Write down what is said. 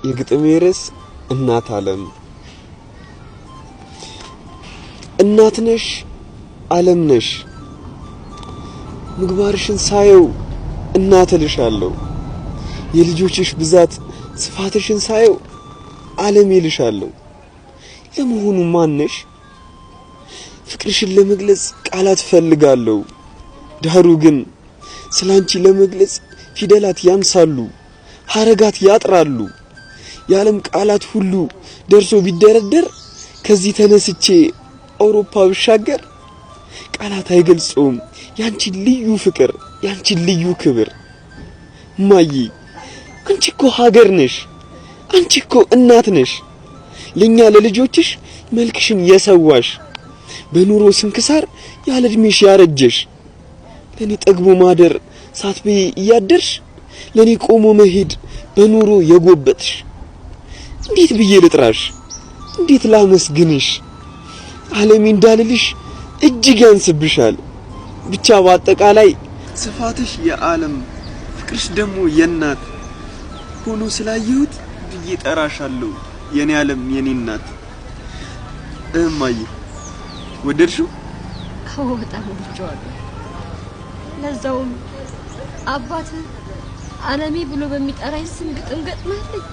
የግጥሜ ርዕስ እናት ዓለም። እናት ነሽ ዓለም ነሽ ምግባርሽን ሳየው እናት እልሻለሁ። የልጆችሽ ብዛት ስፋትሽን ሳየው ዓለም ይልሻለሁ። ለመሆኑ ማን ነሽ? ፍቅርሽን ለመግለጽ ቃላት ፈልጋለሁ። ዳሩ ግን ስላንቺ ለመግለጽ ፊደላት ያንሳሉ፣ ሐረጋት ያጥራሉ። የዓለም ቃላት ሁሉ ደርሶ ቢደረደር ከዚህ ተነስቼ አውሮፓ ብሻገር ቃላት አይገልጹም ያንቺን ልዩ ፍቅር፣ ያንቺን ልዩ ክብር። ማዬ አንቺ እኮ ሀገር ነሽ፣ አንቺ እኮ እናት ነሽ። ለኛ ለልጆችሽ መልክሽን የሰዋሽ በኑሮ ስንክሳር ያለ እድሜሽ ያረጀሽ። ለኔ ጠግቦ ማደር ሳትበይ እያደርሽ ለኔ ቆሞ መሄድ በኑሮ የጎበጥሽ። እንዴት ብዬ ልጥራሽ? እንዴት ላመስግንሽ? ዓለሜ እንዳልልሽ እጅግ ያንስብሻል። ብቻ በአጠቃላይ ስፋትሽ የዓለም ፍቅርሽ ደግሞ የእናት ሆኖ ስላየሁት ብዬ ጠራሻለሁ የኔ ዓለም የኔ እናት። እማዬ ወደድሽው? አዎ በጣም ወድጄዋለሁ። ለዛውም አባትህ ዓለሜ ብሎ በሚጠራኝ ስም ግጥም ገጥማለች።